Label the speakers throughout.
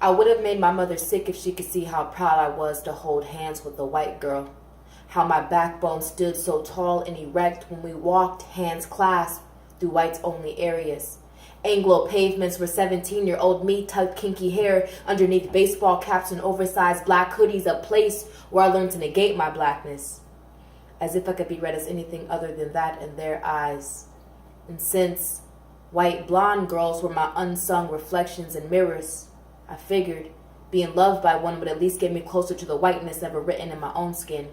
Speaker 1: I would have made my mother sick if she could see how proud I was to hold hands with a white girl. How my backbone stood so tall and erect when we walked, hands clasped, through whites-only areas. Anglo pavements where 17-year-old me tucked kinky hair underneath baseball caps and oversized black hoodies, a place where I learned to negate my blackness. As if I could be read as anything other than that in their eyes. And since white blonde girls were my unsung reflections and mirrors, I figured being loved by one would at least get me closer to the whiteness never written in my own skin.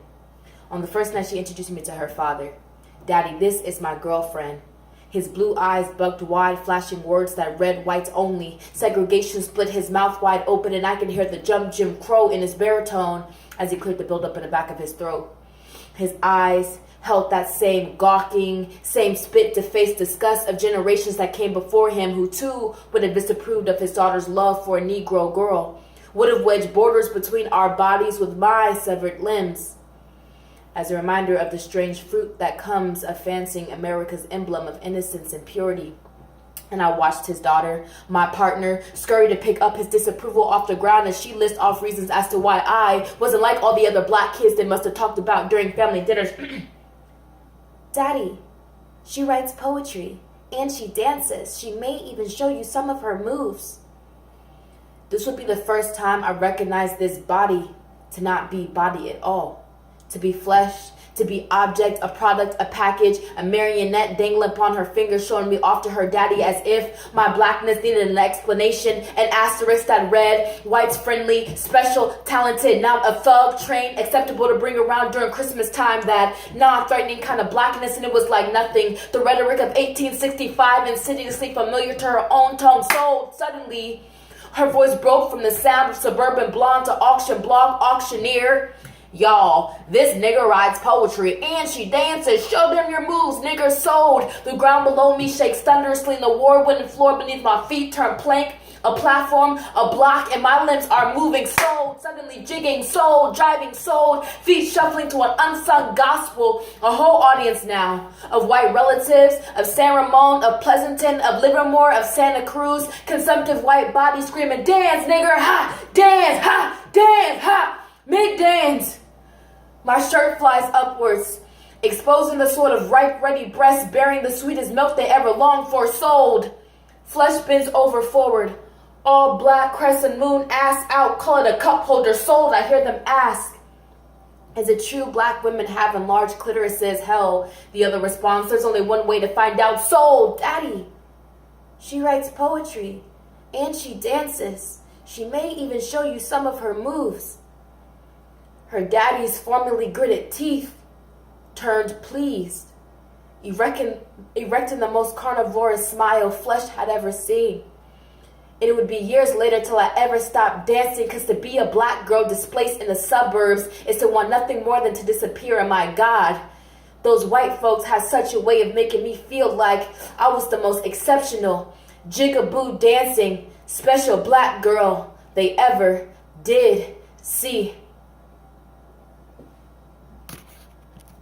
Speaker 1: On the first night, she introduced me to her father. Daddy, this is my girlfriend. His blue eyes bugged wide, flashing words that read whites only. Segregation split his mouth wide open, and I could hear the Jim Crow in his baritone as he cleared the buildup in the back of his throat. His eyes held that same gawking, same spit-to-face disgust of generations that came before him, who too would have disapproved of his daughter's love for a Negro girl, would have wedged borders between our bodies with my severed limbs. As a reminder of the strange fruit that comes of fancying America's emblem of innocence and purity. And I watched his daughter, my partner, scurry to pick up his disapproval off the ground as she lists off reasons as to why I wasn't like all the other black kids they must have talked about during family dinners.
Speaker 2: Daddy, she writes poetry, and she dances. She may even show you some of her moves.
Speaker 1: This would be the first time I recognized this body to not be body at all. To be flesh, to be object, a product, a package, a marionette dangling upon her finger, showing me off to her daddy as if my blackness needed an explanation, an asterisk that read, whites friendly, special, talented, not a thug, trained, acceptable to bring around during Christmas time, that non-threatening kind of blackness, and it was like nothing. The rhetoric of 1865 insidiously familiar to her own tongue, so suddenly her voice broke from the sound of suburban blonde to auction block auctioneer. Y'all, this nigger writes poetry and she dances. Show them your moves, nigger sold. The ground below me shakes thunderously and the war-winning floor beneath my feet turn plank. A platform, a block, and my limbs are moving. Sold, suddenly jigging, sold, driving, sold. Feet shuffling to an unsung gospel. A whole audience now of white relatives, of San Ramon, of Pleasanton, of Livermore, of Santa Cruz. Consumptive white bodies screaming, dance, nigger, ha! Dance, ha! Dance, ha! Mid-dance. My shirt flies upwards, exposing the sort of ripe, ready breast bearing the sweetest milk they ever longed for. Sold. Flesh bends over forward. All black, crescent moon, ass out, call it a cup holder. Sold, I hear them ask. Is it true black women having large clitorises? Hell, the other responds, there's only one way to find out. Sold, Daddy.
Speaker 2: She writes poetry, and she dances. She may even show you some of her moves.
Speaker 1: Her daddy's formerly gritted teeth turned pleased, erecting the most carnivorous smile flesh had ever seen. It would be years later till I ever stopped dancing, because to be a black girl displaced in the suburbs is to want nothing more than to disappear. And my God, those white folks had such a way of making me feel like I was the most exceptional, jigaboo dancing, special black girl they ever did see.